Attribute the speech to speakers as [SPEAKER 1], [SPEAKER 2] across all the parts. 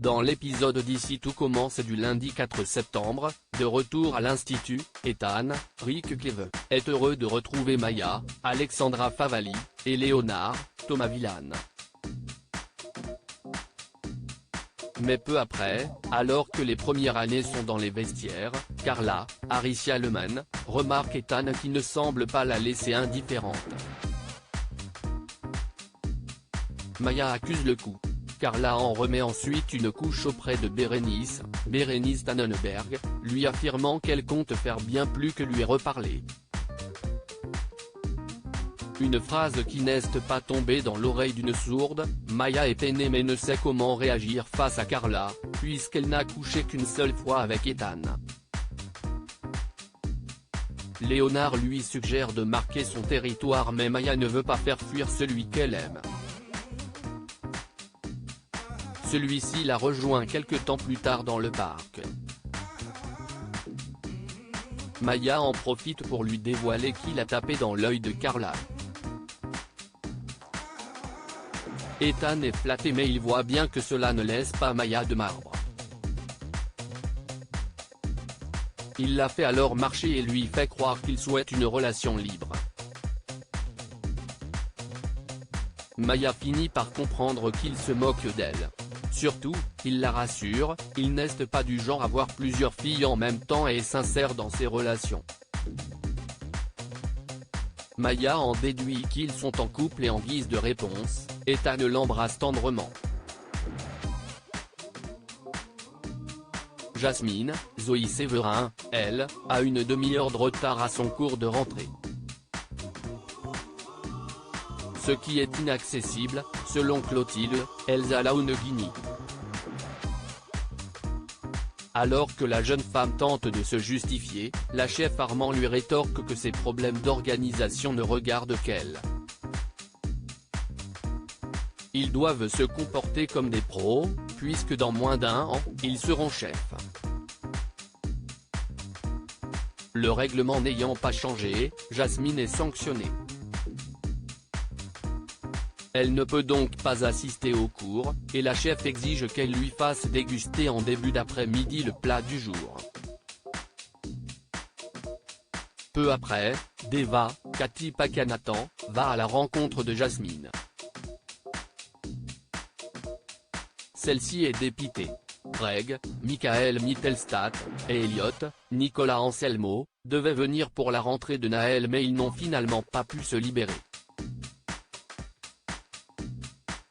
[SPEAKER 1] Dans l'épisode d'ici tout commence du lundi 4 septembre, de retour à l'institut, Ethan, Rick Cleve, est heureux de retrouver Maya, Alexandra Favalli, et Léonard, Thomas Villan. Mais peu après, alors que les premières années sont dans les vestiaires, Carla, Aricia Lehmann, remarque Ethan qui ne semble pas la laisser indifférente. Maya accuse le coup. Carla en remet ensuite une couche auprès de Bérénice Tannenberg, lui affirmant qu'elle compte faire bien plus que lui reparler. Une phrase qui n'est pas tombée dans l'oreille d'une sourde, Maya est peinée mais ne sait comment réagir face à Carla, puisqu'elle n'a couché qu'une seule fois avec Ethan. Léonard lui suggère de marquer son territoire mais Maya ne veut pas faire fuir celui qu'elle aime. Celui-ci la rejoint quelque temps plus tard dans le parc. Maya en profite pour lui dévoiler qu'il a tapé dans l'œil de Carla. Ethan est flatté mais il voit bien que cela ne laisse pas Maya de marbre. Il la fait alors marcher et lui fait croire qu'il souhaite une relation libre. Maya finit par comprendre qu'il se moque d'elle. Surtout, il la rassure, il n'est pas du genre à voir plusieurs filles en même temps et est sincère dans ses relations. Maya en déduit qu'ils sont en couple et en guise de réponse, Ethan l'embrasse tendrement. Jasmine, Zoé Séverin, elle, a une demi-heure de retard à son cours de rentrée. Ce qui est inaccessible, selon Clotilde, Elsa Launeghini. Alors que la jeune femme tente de se justifier, la chef Armand lui rétorque que ses problèmes d'organisation ne regardent qu'elle. Ils doivent se comporter comme des pros, puisque dans moins d'un an, ils seront chefs. Le règlement n'ayant pas changé, Jasmine est sanctionnée. Elle ne peut donc pas assister au cours, et la chef exige qu'elle lui fasse déguster en début d'après-midi le plat du jour. Peu après, Deva, Cathy Pakanathan, va à la rencontre de Jasmine. Celle-ci est dépitée. Greg, Michael Mittelstadt, et Elliot, Nicolas Anselmo, devaient venir pour la rentrée de Naël mais ils n'ont finalement pas pu se libérer.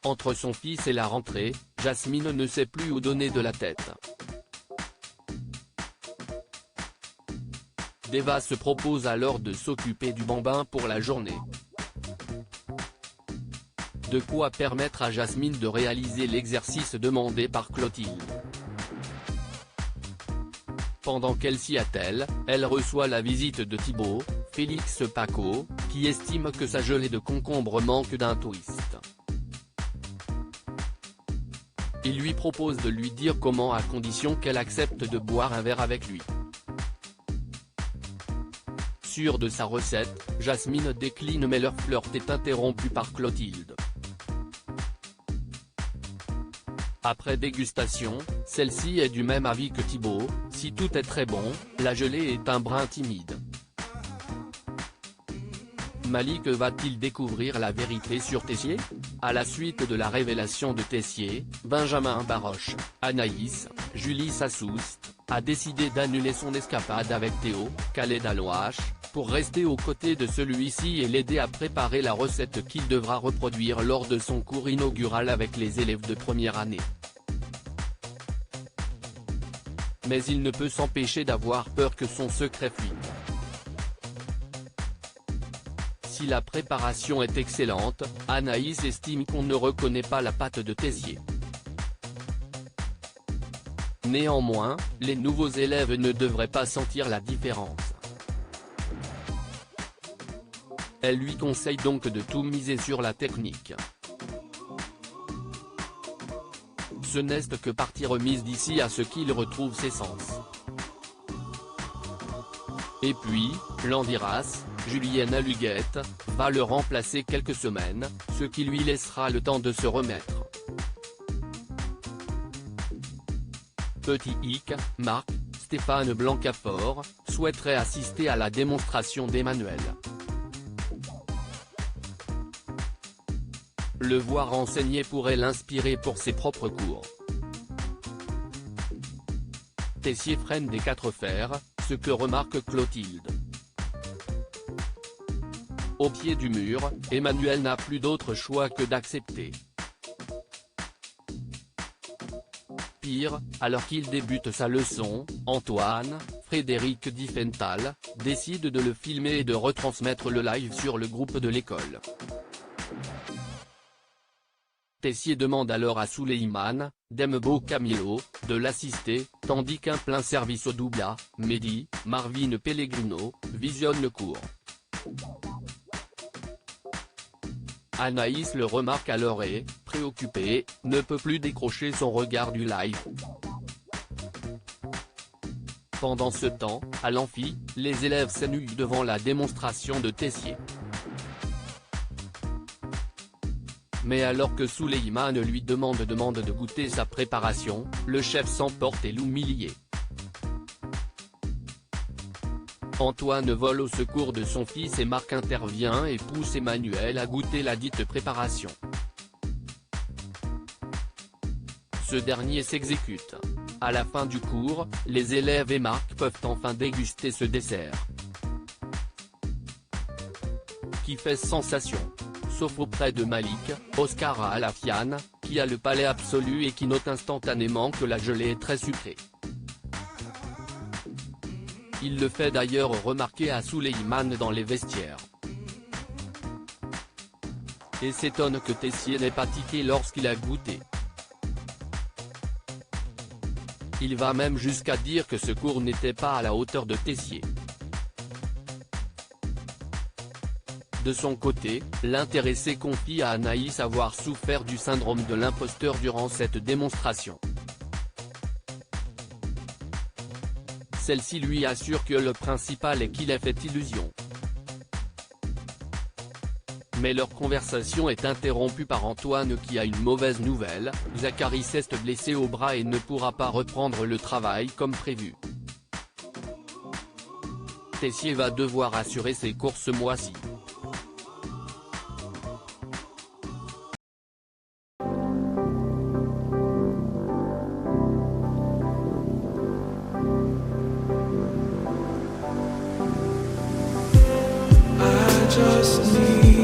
[SPEAKER 1] Entre son fils et la rentrée, Jasmine ne sait plus où donner de la tête. Deva se propose alors de s'occuper du bambin pour la journée. De quoi permettre à Jasmine de réaliser l'exercice demandé par Clotilde. Pendant qu'elle s'y attelle, elle reçoit la visite de Thibaut, Félix Paco, qui estime que sa gelée de concombre manque d'un twist. Il lui propose de lui dire comment à condition qu'elle accepte de boire un verre avec lui. Sûre de sa recette, Jasmine décline mais leur flirt est interrompu par Clotilde. Après dégustation, celle-ci est du même avis que Thibaut, si tout est très bon, la gelée est un brin timide. Malik va-t-il découvrir la vérité sur Tessier? À la suite de la révélation de Tessier, Benjamin Baroche, Anaïs, Julie Sassoust, a décidé d'annuler son escapade avec Théo, Khaled Alouache, pour rester aux côtés de celui-ci et l'aider à préparer la recette qu'il devra reproduire lors de son cours inaugural avec les élèves de première année. Mais il ne peut s'empêcher d'avoir peur que son secret fuite. Si la préparation est excellente, Anaïs estime qu'on ne reconnaît pas la patte de Tessier. Néanmoins, les nouveaux élèves ne devraient pas sentir la différence. Elle lui conseille donc de tout miser sur la technique. Ce n'est que partie remise d'ici à ce qu'il retrouve ses sens. Et puis, Landiras, Julienne Aluguette, va le remplacer quelques semaines, ce qui lui laissera le temps de se remettre. Petit hic, Marc, Stéphane Blancafort, souhaiterait assister à la démonstration d'Emmanuel. Le voir enseigner pourrait l'inspirer pour ses propres cours. Tessier freine des 4 fers, ce que remarque Clotilde. Au pied du mur, Emmanuel n'a plus d'autre choix que d'accepter. Pire, alors qu'il débute sa leçon, Antoine, Frédéric Diffenthal, décide de le filmer et de retransmettre le live sur le groupe de l'école. Tessier demande alors à Souleymane, Dembo Camilo, de l'assister, tandis qu'un plein service au double, Mehdi, Marvin Pellegrino, visionne le cours. Anaïs le remarque alors et, préoccupée, ne peut plus décrocher son regard du live. Pendant ce temps, à l'amphi, les élèves s'ennuient devant la démonstration de Tessier. Mais alors que Souleymane lui demande de goûter sa préparation, le chef s'emporte et l'humilie. Antoine vole au secours de son fils et Marc intervient et pousse Emmanuel à goûter la dite préparation. Ce dernier s'exécute. À la fin du cours, les élèves et Marc peuvent enfin déguster ce dessert, qui fait sensation. Sauf auprès de Malik, Oscar Alafian, qui a le palais absolu et qui note instantanément que la gelée est très sucrée. Il le fait d'ailleurs remarquer à Souleymane dans les vestiaires. Et s'étonne que Tessier n'ait pas tiqué lorsqu'il a goûté. Il va même jusqu'à dire que ce cours n'était pas à la hauteur de Tessier. De son côté, l'intéressé confie à Anaïs avoir souffert du syndrome de l'imposteur durant cette démonstration. Celle-ci lui assure que le principal est qu'il ait fait illusion. Mais leur conversation est interrompue par Antoine qui a une mauvaise nouvelle, Zachary s'est blessé au bras et ne pourra pas reprendre le travail comme prévu. Tessier va devoir assurer ses courses ce mois-ci.
[SPEAKER 2] Just need